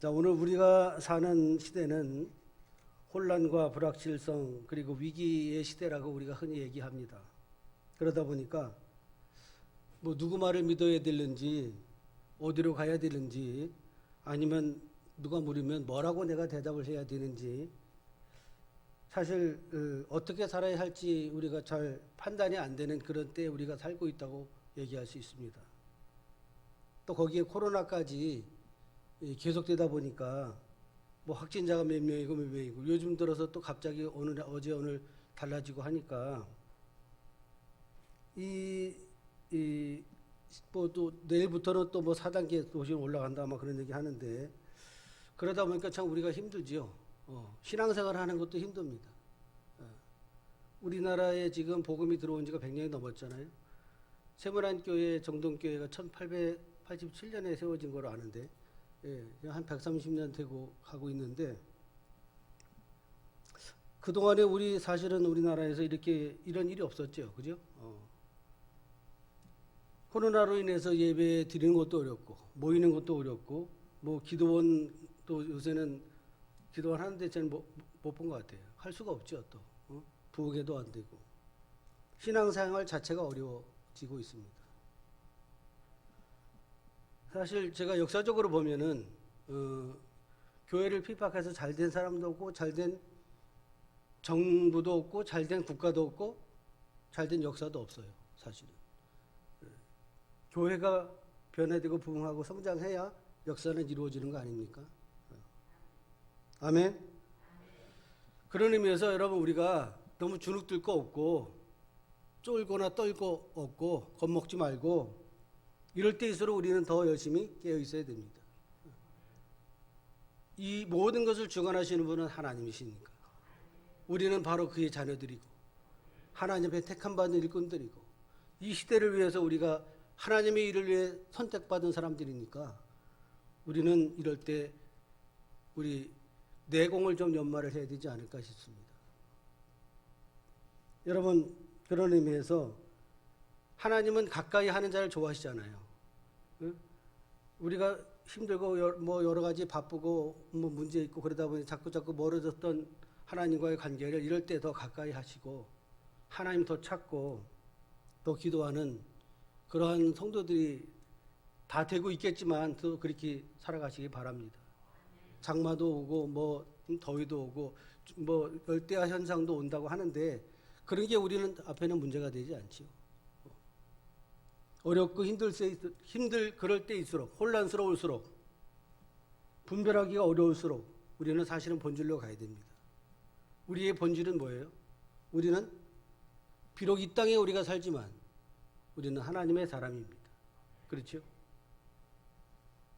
자, 오늘 우리가 사는 시대는 혼란과 불확실성 그리고 위기의 시대라고 우리가 흔히 얘기합니다. 그러다 보니까 뭐 누구 말을 믿어야 되는지, 어디로 가야 되는지, 아니면 누가 물으면 뭐라고 내가 대답을 해야 되는지, 사실 어떻게 살아야 할지 우리가 잘 판단이 안 되는 그런 때에 우리가 살고 있다고 얘기할 수 있습니다. 또 거기에 코로나까지 계속되다 보니까 뭐 확진자가 몇 명이고 몇 명이고, 요즘 들어서 또 갑자기 어제 오늘 달라지고 하니까 뭐 또 내일부터는 또 뭐 4단계 도시 올라간다 막 그런 얘기 하는데, 그러다 보니까 참 우리가 힘들지요. 신앙생활 하는 것도 힘듭니다. 우리나라에 지금 복음이 들어온 지가 100년이 넘었잖아요. 세문안교회 정동교회가 1887년에 세워진 걸로 아는데, 한 130년 되고 가고 있는데, 그동안에 우리 사실은 우리나라에서 이런 일이 없었죠. 그죠? 코로나로 인해서 예배 드리는 것도 어렵고, 모이는 것도 어렵고, 뭐 기도원도 요새는 기도원 하는데 저는 못 본 것 같아요. 할 수가 없죠. 또 부흥회도 안 되고, 신앙생활 자체가 어려워지고 있습니다. 사실 제가 역사적으로 보면은 교회를 핍박해서 잘된 사람도 없고, 잘된 정부도 없고, 잘된 국가도 없고, 잘된 역사도 없어요. 사실은 교회가 변화되고 부흥하고 성장해야 역사는 이루어지는 거 아닙니까? 아멘. 그런 의미에서 여러분, 우리가 너무 주눅들 거 없고, 쫄거나 떨고 없고, 겁먹지 말고, 이럴 때일수록 우리는 더 열심히 깨어 있어야 됩니다. 이 모든 것을 주관하시는 분은 하나님이시니까. 우리는 바로 그의 자녀들이고, 하나님의 택함 받은 일꾼들이고, 이 시대를 위해서 우리가 하나님의 일을 위해 선택받은 사람들이니까, 우리는 이럴 때 우리 내공을 좀 연마를 해야 되지 않을까 싶습니다. 여러분, 그런 의미에서 하나님은 가까이 하는 자를 좋아하시잖아요. 우리가 힘들고 뭐 여러 가지 바쁘고 뭐 문제 있고 그러다 보니 자꾸 멀어졌던 하나님과의 관계를 이럴 때 더 가까이 하시고, 하나님 더 찾고 더 기도하는 그러한 성도들이 다 되고 있겠지만, 또 그렇게 살아가시기 바랍니다. 장마도 오고 뭐 더위도 오고 뭐 열대야 현상도 온다고 하는데, 그런 게 우리는 앞에는 문제가 되지 않지요. 어렵고 그럴 때일수록, 혼란스러울수록, 분별하기가 어려울수록 우리는 사실은 본질로 가야 됩니다. 우리의 본질은 뭐예요? 우리는 비록 이 땅에 우리가 살지만 우리는 하나님의 사람입니다. 그렇죠?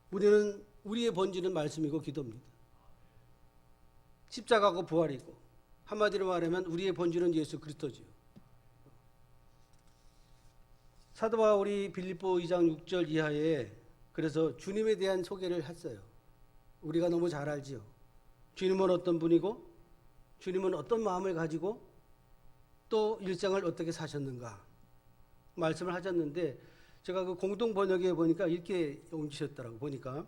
우리의 본질은 말씀이고 기도입니다. 십자가고 부활이고, 한마디로 말하면 우리의 본질은 예수 그리스도지요. 사도 바울이 빌립보 2장 6절 이하에 그래서 주님에 대한 소개를 했어요. 우리가 너무 잘 알지요. 주님은 어떤 분이고, 주님은 어떤 마음을 가지고 또 일생을 어떻게 사셨는가 말씀을 하셨는데, 제가 그 공동 번역에 보니까 이렇게 옮기셨더라고. 보니까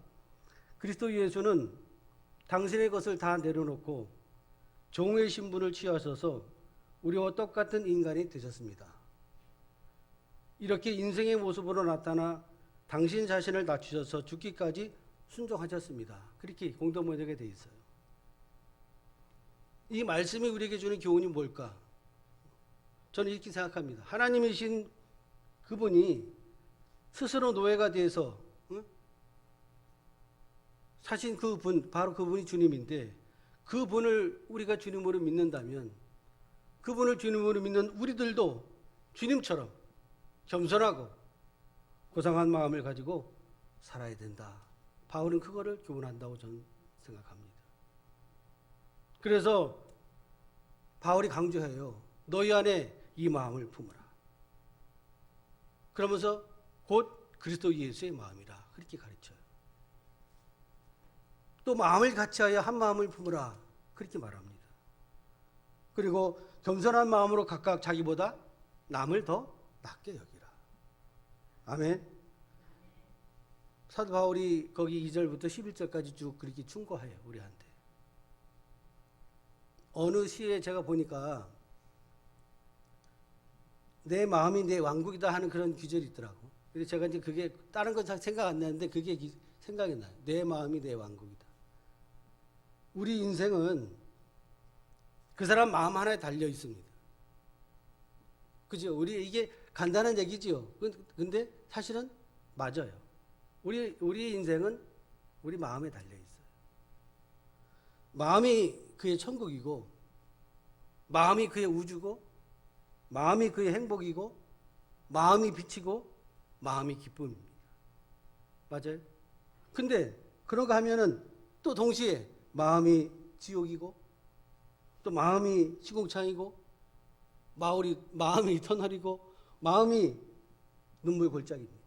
그리스도 예수는 당신의 것을 다 내려놓고 종의 신분을 취하셔서 우리와 똑같은 인간이 되셨습니다. 이렇게 인생의 모습으로 나타나 당신 자신을 낮추셔서 죽기까지 순종하셨습니다. 그렇게 공동 번역에 되어 있어요. 이 말씀이 우리에게 주는 교훈이 뭘까? 저는 이렇게 생각합니다. 하나님이신 그분이 스스로 노예가 돼서 사신 그분, 바로 그분이 주님인데, 그분을 우리가 주님으로 믿는다면, 그분을 주님으로 믿는 우리들도 주님처럼 겸손하고 고상한 마음을 가지고 살아야 된다. 바울은 그거를 교훈한다고 저는 생각합니다. 그래서 바울이 강조해요. 너희 안에 이 마음을 품으라. 그러면서 곧 그리스도 예수의 마음이라 그렇게 가르쳐요. 또 마음을 같이하여 한 마음을 품으라 그렇게 말합니다. 그리고 겸손한 마음으로 각각 자기보다 남을 더 낮게 여기라. 아멘. 사도 바울이 거기 2절부터 11절까지 쭉 그렇게 충고해요, 우리한테. 어느 시에 제가 보니까 내 마음이 내 왕국이다 하는 그런 규절이 있더라고. 그래서 제가 이제 그게 다른 건 잘 생각 안 나는데 그게 생각이 나요. 내 마음이 내 왕국이다. 우리 인생은 그 사람 마음 하나에 달려 있습니다. 그죠? 우리 이게 간단한 얘기지요. 근데 사실은 맞아요. 우리 인생은 우리 마음에 달려 있어요. 마음이 그의 천국이고, 마음이 그의 우주고, 마음이 그의 행복이고, 마음이 빛이고, 마음이 기쁨입니다. 맞아요? 근데 그런가 하면은 또 동시에 마음이 지옥이고, 또 마음이 시궁창이고, 마음이 터널이고, 마음이 눈물 골짜기입니다.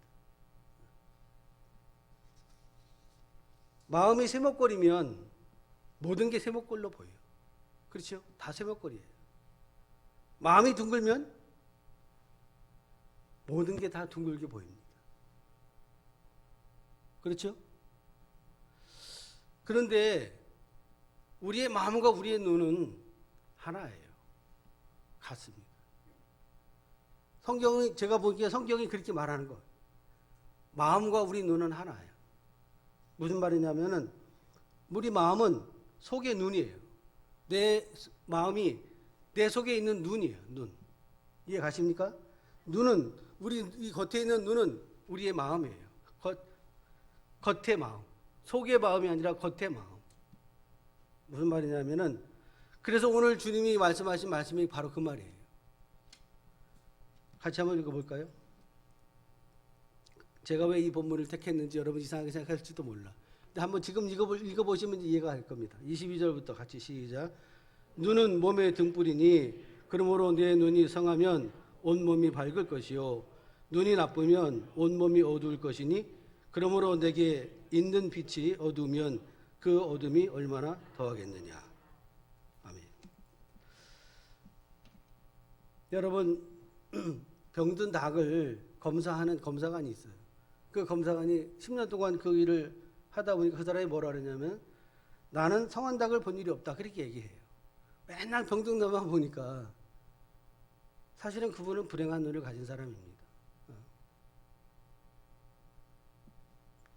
마음이 세목골이면 모든 게 세목골로 보여요. 그렇죠? 다 세목골이에요. 마음이 둥글면 모든 게 다 둥글게 보입니다. 그렇죠? 그런데 우리의 마음과 우리의 눈은 하나예요. 같습니다. 성경이, 제가 보기에 성경이 그렇게 말하는 거예요. 마음과 우리 눈은 하나예요. 무슨 말이냐면은 우리 마음은 속의 눈이에요. 내 마음이 내 속에 있는 눈이에요. 눈. 이해 가십니까? 눈은 우리 이 겉에 있는 눈은 우리의 마음이에요. 겉의 마음. 속의 마음이 아니라 겉의 마음. 무슨 말이냐면은 그래서 오늘 주님이 말씀하신 말씀이 바로 그 말이에요. 같이 한번 읽어볼까요? 제가 왜 이 본문을 택했는지 여러분 이상하게 생각할지도 몰라. 근데 한번 지금 읽어보시면 이해가 할 겁니다. 22절부터 같이 시작. 눈은 몸의 등불이니 그러므로 내 눈이 성하면 온몸이 밝을 것이요 눈이 나쁘면 온몸이 어두울 것이니 그러므로 내게 있는 빛이 어두우면 그 어둠이 얼마나 더하겠느냐. 아멘. 여러분 병든 닭을 검사하는 검사관이 있어요. 그 검사관이 10년 동안 그 일을 하다 보니까 그 사람이 뭐라 그러냐면 나는 성한 닭을 본 일이 없다. 그렇게 얘기해요. 맨날 병든 놈만 보니까 사실은 그분은 불행한 눈을 가진 사람입니다.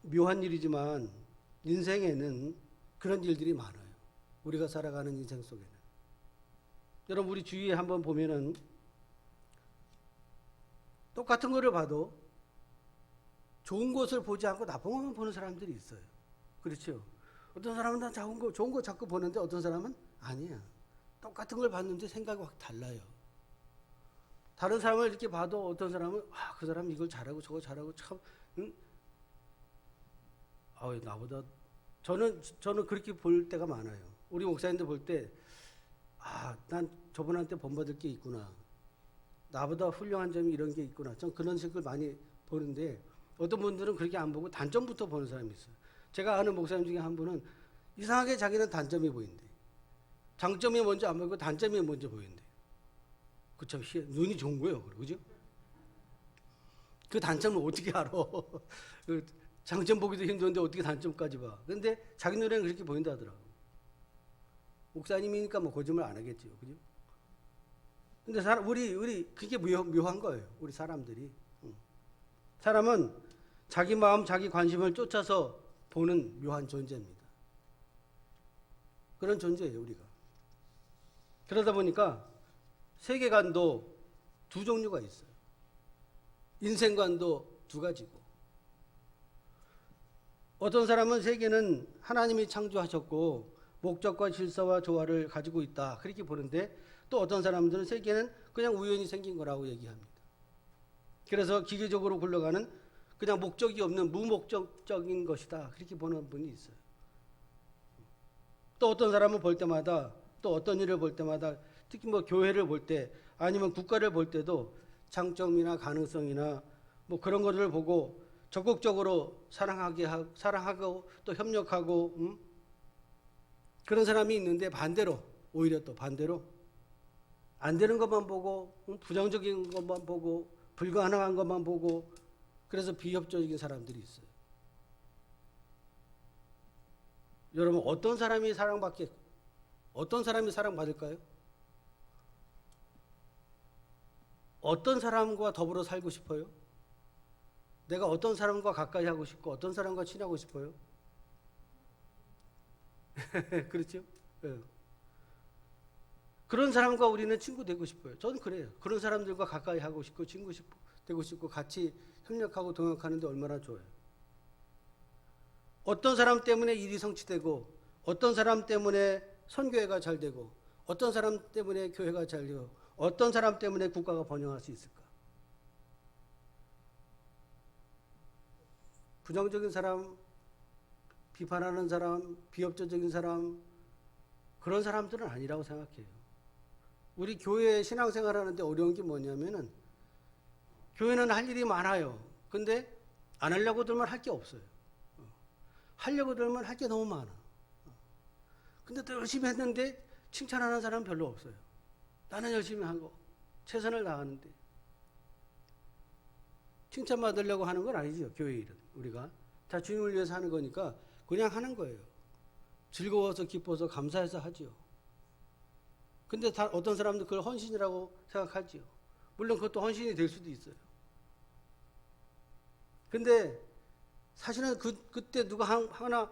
묘한 일이지만 인생에는 그런 일들이 많아요. 우리가 살아가는 인생 속에는. 여러분 우리 주위에 한번 보면은 똑같은 거를 봐도 좋은 것을 보지 않고 나쁜 것만 보는 사람들이 있어요. 그렇죠? 어떤 사람은 다 좋은 거 자꾸 보는데 어떤 사람은 아니야. 똑같은 걸 봤는데 생각이 확 달라요. 다른 사람을 이렇게 봐도 어떤 사람은 그 사람 이걸 잘하고 저거 잘하고 참 응? 나보다 저는 그렇게 볼 때가 많아요. 우리 목사님들 볼 때 난 저분한테 본받을 게 있구나. 나보다 훌륭한 점이 이런 게 있구나. 전 그런 식을 많이 보는데 어떤 분들은 그렇게 안 보고 단점부터 보는 사람이 있어요. 제가 아는 목사님 중에 한 분은 이상하게 자기는 단점이 보인대. 장점이 먼저 안 보이고 단점이 먼저 보인대. 그쵸? 눈이 좋은 거예요. 그죠? 그 단점을 어떻게 알아? 장점 보기도 힘든데 어떻게 단점까지 봐. 근데 자기 눈에는 그렇게 보인다 하더라고. 목사님이니까 뭐 거짓말 안 하겠지요. 그죠? 근데 우리 그게 묘한 거예요. 우리 사람들이. 사람은 자기 마음, 자기 관심을 쫓아서 보는 묘한 존재입니다. 그런 존재예요, 우리가. 그러다 보니까 세계관도 두 종류가 있어요. 인생관도 두 가지고. 어떤 사람은 세계는 하나님이 창조하셨고 목적과 질서와 조화를 가지고 있다. 그렇게 보는데 또 어떤 사람들은 세계는 그냥 우연히 생긴 거라고 얘기합니다. 그래서 기계적으로 굴러가는 그냥 목적이 없는 무목적적인 것이다. 그렇게 보는 분이 있어요. 또 어떤 사람은 볼 때마다 또 어떤 일을 볼 때마다 특히 뭐 교회를 볼 때 아니면 국가를 볼 때도 장점이나 가능성이나 뭐 그런 것들을 보고 적극적으로 사랑하고 또 협력하고 그런 사람이 있는데 오히려 또 반대로 안 되는 것만 보고 부정적인 것만 보고 불가능한 것만 보고 그래서 비협조적인 사람들이 있어요. 여러분 어떤 사람이 사랑받을까요? 어떤 사람과 더불어 살고 싶어요? 내가 어떤 사람과 가까이 하고 싶고 어떤 사람과 친하고 싶어요? 그렇죠? 예. 그런 사람과 우리는 친구 되고 싶어요. 저는 그래요. 그런 사람들과 가까이 하고 싶고 되고 싶고 같이 협력하고 동역하는데 얼마나 좋아요. 어떤 사람 때문에 일이 성취되고 어떤 사람 때문에 선교회가 잘 되고 어떤 사람 때문에 교회가 잘 되고 어떤 사람 때문에 국가가 번영할 수 있을까? 부정적인 사람, 비판하는 사람, 비협조적인 사람, 그런 사람들은 아니라고 생각해요. 우리 교회 신앙생활 하는데 어려운 게 뭐냐면은 교회는 할 일이 많아요. 근데 안 하려고 들면 할 게 없어요. 하려고 들면 할 게 너무 많아. 근데 또 열심히 했는데 칭찬하는 사람은 별로 없어요. 나는 열심히 하고 최선을 다하는데 칭찬받으려고 하는 건 아니죠. 교회 일은 우리가 다 주님을 위해서 하는 거니까 그냥 하는 거예요. 즐거워서 기뻐서 감사해서 하지요. 근데 어떤 사람들 그걸 헌신이라고 생각하지요. 물론 그것도 헌신이 될 수도 있어요. 근데 사실은 그때 누가 하나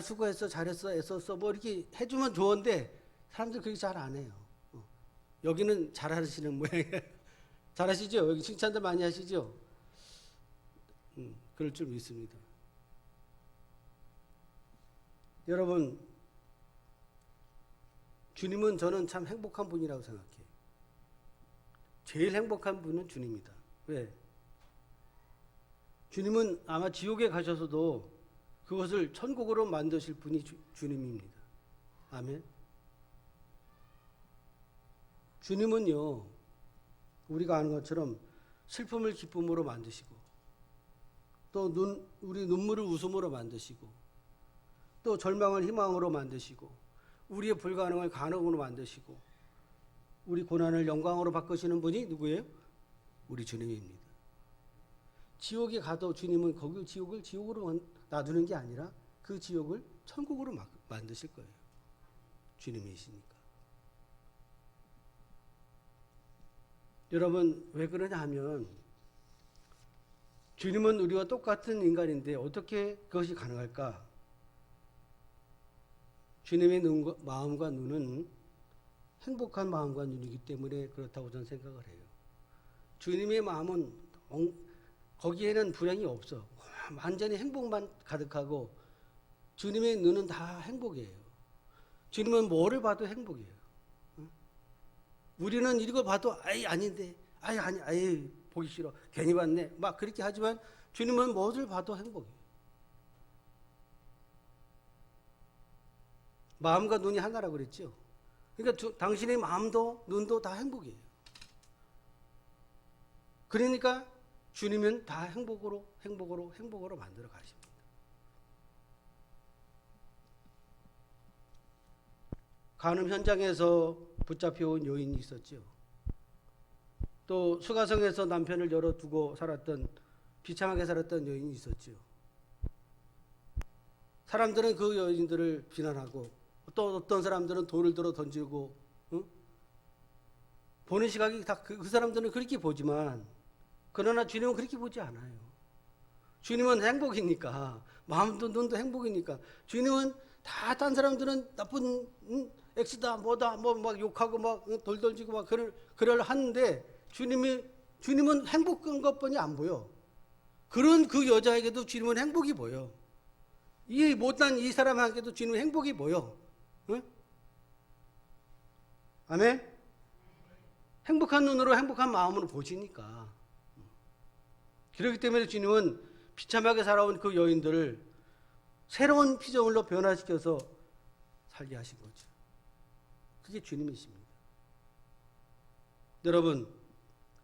수고했어, 잘했어, 애썼어 뭐 이렇게 해주면 좋은데 사람들 그렇게 잘 안 해요. 여기는 잘하시는 모양이에요. 잘하시죠? 여기 칭찬들 많이 하시죠? 그럴 줄 믿습니다. 여러분, 주님은 저는 참 행복한 분이라고 생각해요. 제일 행복한 분은 주님이다. 왜? 주님은 아마 지옥에 가셔서도 그것을 천국으로 만드실 분이 주님입니다. 아멘. 주님은요, 우리가 아는 것처럼 슬픔을 기쁨으로 만드시고, 또 우리 눈물을 웃음으로 만드시고, 또 절망을 희망으로 만드시고, 우리의 불가능을 가능으로 만드시고, 우리 고난을 영광으로 바꾸시는 분이 누구예요? 우리 주님입니다. 지옥에 가도 주님은 거기 지옥을 지옥으로 놔두는 게 아니라 그 지옥을 천국으로 만드실 거예요. 주님이시니까. 여러분 왜 그러냐 하면 주님은 우리와 똑같은 인간인데 어떻게 그것이 가능할까? 주님의 마음과 눈은 행복한 마음과 눈이기 때문에 그렇다고 저는 생각을 해요. 주님의 마음은 거기에는 불행이 없어. 완전히 행복만 가득하고 주님의 눈은 다 행복이에요. 주님은 뭐를 봐도 행복이에요. 우리는 이걸 봐도 아닌데 아니 보기 싫어 괜히 봤네 막 그렇게 하지만 주님은 뭐를 봐도 행복해요. 마음과 눈이 하나라고 그랬죠. 그러니까 당신의 마음도 눈도 다 행복이에요. 그러니까 주님은 다 행복으로 만들어 가십니다. 간음 현장에서 붙잡혀온 여인이 있었죠. 또 수가성에서 남편을 열어두고 비참하게 살았던 여인이 있었죠. 사람들은 그 여인들을 비난하고 또 어떤 사람들은 돌을 들어 던지고 보는 시각이 다 그 사람들은 그렇게 보지만 그러나 주님은 그렇게 보지 않아요. 주님은 행복이니까 마음도 눈도 행복이니까 주님은 다 딴 사람들은 나쁜 X다 뭐다 뭐 막 욕하고 막 돌 던지고 막 그럴 하는데 주님은 행복한 것뿐이 안 보여. 그런 그 여자에게도 주님은 행복이 보여. 이 못난 이 사람에게도 주님은 행복이 보여. 응? 아멘? 행복한 눈으로 행복한 마음으로 보시니까. 그렇기 때문에 주님은 비참하게 살아온 그 여인들을 새로운 피조물로 변화시켜서 살게 하신 거죠. 그게 주님이십니다. 여러분,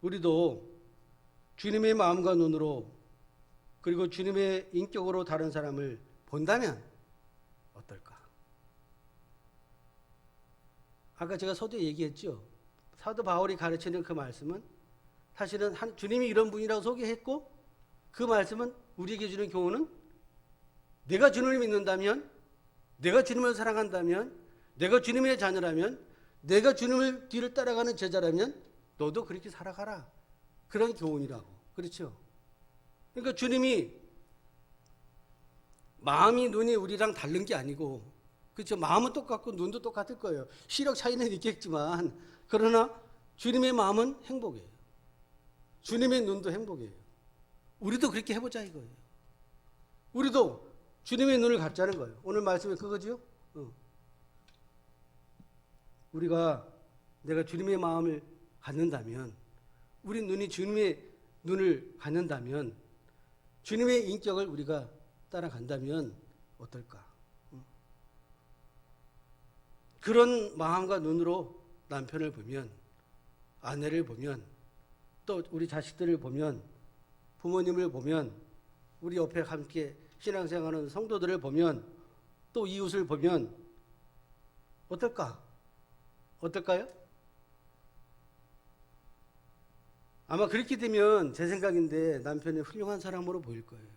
우리도 주님의 마음과 눈으로 그리고 주님의 인격으로 다른 사람을 본다면 어떨까? 아까 제가 서두에 얘기했죠. 사도 바울이 가르치는 그 말씀은 사실은 주님이 이런 분이라고 소개했고 그 말씀은 우리에게 주는 교훈은 내가 주님을 믿는다면 내가 주님을 사랑한다면, 내가 주님의 자녀라면, 내가 주님을 뒤를 따라가는 제자라면 너도 그렇게 살아가라. 그런 교훈이라고. 그렇죠? 그러니까 주님이 마음이 눈이 우리랑 다른 게 아니고, 그렇죠? 마음은 똑같고 눈도 똑같을 거예요. 시력 차이는 있겠지만, 그러나 주님의 마음은 행복이에요. 주님의 눈도 행복이에요. 우리도 그렇게 해보자 이거예요. 우리도 주님의 눈을 갖자는 거예요. 오늘 말씀이 그거지요? 우리가 내가 주님의 마음을 갖는다면, 우리 눈이 주님의 눈을 갖는다면, 주님의 인격을 우리가 따라간다면 어떨까? 그런 마음과 눈으로 남편을 보면, 아내를 보면, 또 우리 자식들을 보면, 부모님을 보면, 우리 옆에 함께 신앙생활하는 성도들을 보면, 또 이웃을 보면 어떨까? 어떨까요? 아마 그렇게 되면 제 생각인데 남편이 훌륭한 사람으로 보일 거예요.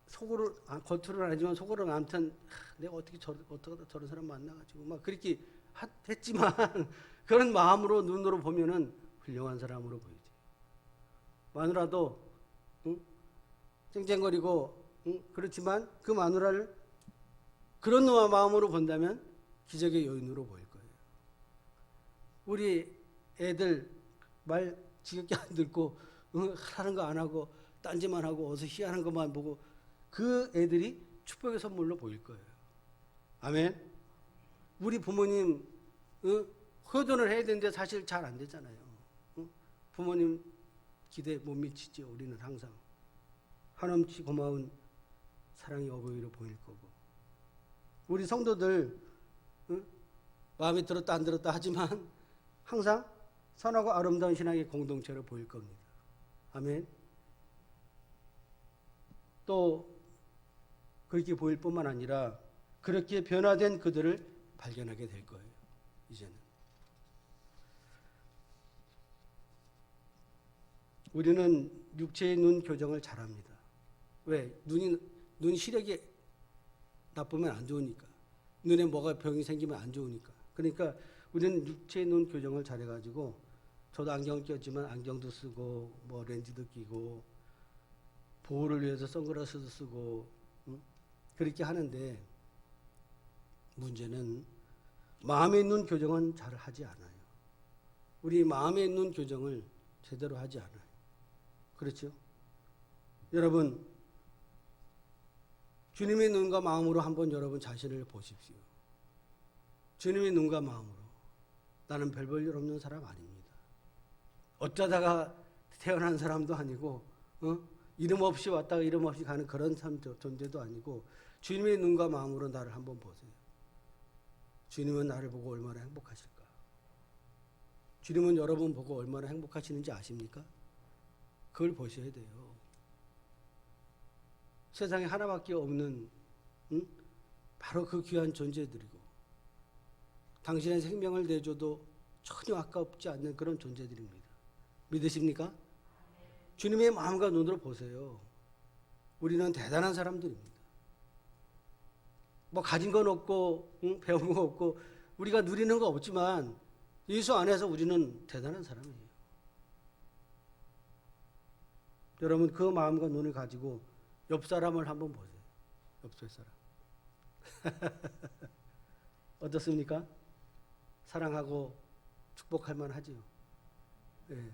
속으로, 겉으로는 아니지만 속으로는 아무튼 내가 어떻게 저런 사람 만나가지고 막 그렇게 했지만 그런 마음으로 눈으로 보면은 훌륭한 사람으로 보이지. 마누라도 쨍쨍거리고 그렇지만 그 마누라를 그런 마음으로 본다면 기적의 여인으로 보일 거예요. 우리 애들 말 지겹게 안 듣고 하는 거 안 하고 딴짓만 하고 어서 희한한 것만 보고 그 애들이 축복의 선물로 보일 거예요. 아멘. 우리 부모님 효도를 해야 되는데 사실 잘 안 되잖아요. 부모님 기대 못 미치죠. 우리는 항상 한없이 고마운 사랑의 어버이로 보일 거고, 우리 성도들 마음에 들었다 안 들었다 하지만 항상 선하고 아름다운 신앙의 공동체로 보일 겁니다. 아멘. 또 그렇게 보일 뿐만 아니라 그렇게 변화된 그들을 발견하게 될 거예요. 이제는 우리는 육체의 눈 교정을 잘합니다. 왜? 눈 시력이 나쁘면 안 좋으니까. 눈에 뭐가 병이 생기면 안 좋으니까. 그러니까 우리는 육체의 눈 교정을 잘해가지고, 저도 안경 꼈지만 안경도 쓰고 뭐 렌즈도 끼고 보호를 위해서 선글라스도 쓰고 그렇게 하는데, 문제는 마음의 눈 교정은 잘 하지 않아요. 우리 마음의 눈 교정을 제대로 하지 않아요. 그렇죠? 여러분, 주님의 눈과 마음으로 한번 여러분 자신을 보십시오. 주님의 눈과 마음으로. 나는 별 볼 일 없는 사람 아닙니다. 어쩌다가 태어난 사람도 아니고 이름 없이 왔다가 이름 없이 가는 그런 존재도 아니고, 주님의 눈과 마음으로 나를 한번 보세요. 주님은 나를 보고 얼마나 행복하실까? 주님은 여러분 보고 얼마나 행복하시는지 아십니까? 그걸 보셔야 돼요. 세상에 하나밖에 없는 바로 그 귀한 존재들이고, 당신의 생명을 내줘도 전혀 아깝지 않는 그런 존재들입니다. 믿으십니까? 주님의 마음과 눈으로 보세요. 우리는 대단한 사람들입니다. 뭐 가진 건 없고 배운 거 없고 우리가 누리는 거 없지만 예수 안에서 우리는 대단한 사람이에요. 여러분, 그 마음과 눈을 가지고 옆 사람을 한번 보세요. 옆 사람. 어떻습니까? 사랑하고 축복할 만하지요. 네.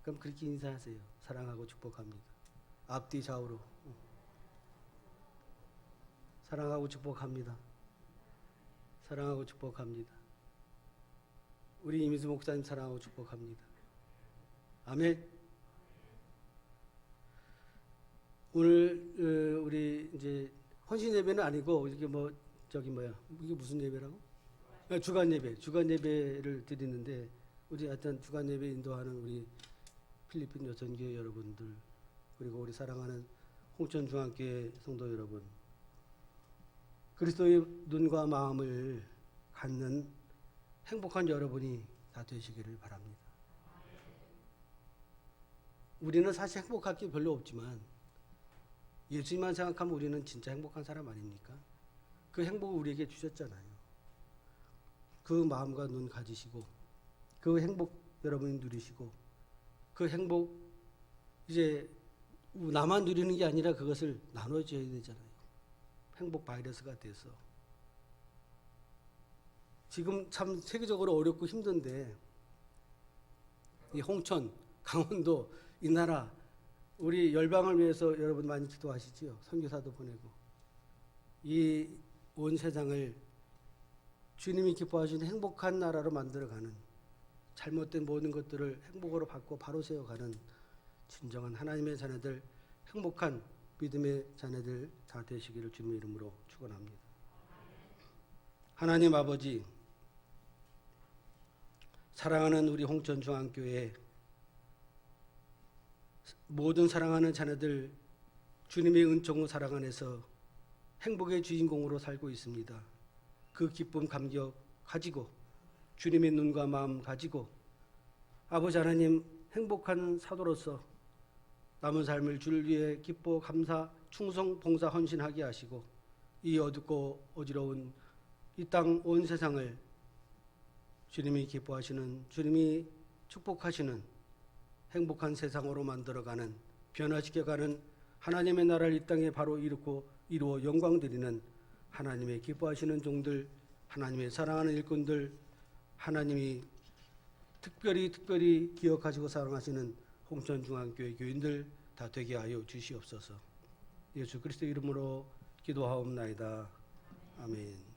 그럼 그렇게 인사하세요. 사랑하고 축복합니다. 앞뒤 좌우로. 사랑하고 축복합니다. 사랑하고 축복합니다. 우리 이미수 목사님 사랑하고 축복합니다. 아멘. 오늘 우리 이제 헌신 예배는 아니고 이게 이게 무슨 예배라고? 주간 예배를 드리는데, 우리 하여튼 주간 예배 인도하는 우리 필리핀 여선교회 여러분들, 그리고 우리 사랑하는 홍천 중앙교회 성도 여러분, 그리스도의 눈과 마음을 갖는 행복한 여러분이 다 되시기를 바랍니다. 우리는 사실 행복할 게 별로 없지만 예수님만 생각하면 우리는 진짜 행복한 사람 아닙니까? 그 행복을 우리에게 주셨잖아요. 그 마음과 눈 가지시고 그 행복 여러분이 누리시고 그 행복 이제 나만 누리는 게 아니라 그것을 나눠줘야 되잖아요. 행복 바이러스가 돼서. 지금 참 세계적으로 어렵고 힘든데 이 홍천, 강원도 이 나라 우리 열방을 위해서 여러분 많이 기도하시지요. 선교사도 보내고 이 온 세상을 주님이 기뻐하시는 행복한 나라로 만들어가는 잘못된 모든 것들을 행복으로 바꿔 바로 세워가는 진정한 하나님의 자녀들, 행복한 믿음의 자녀들 다 되시기를 주님의 이름으로 축원합니다. 하나님 아버지, 사랑하는 우리 홍천중앙교회 모든 사랑하는 자녀들 주님의 은총과 사랑 안에서 행복의 주인공으로 살고 있습니다. 그 기쁨 감격 가지고 주님의 눈과 마음 가지고 아버지 하나님 행복한 사도로서 남은 삶을 주를 위해 기뻐 감사 충성 봉사 헌신하게 하시고 이 어둡고 어지러운 이 땅 온 세상을 주님이 기뻐하시는 주님이 축복하시는 행복한 세상으로 만들어가는 변화시켜가는 하나님의 나라를 이 땅에 바로 이루어 영광 드리는 하나님의 기뻐하시는 종들, 하나님의 사랑하는 일꾼들, 하나님이 특별히 기억하시고 사랑하시는 홍천중앙교회 교인들 다 되게 하여 주시옵소서. 예수 그리스도 이름으로 기도하옵나이다. 아멘.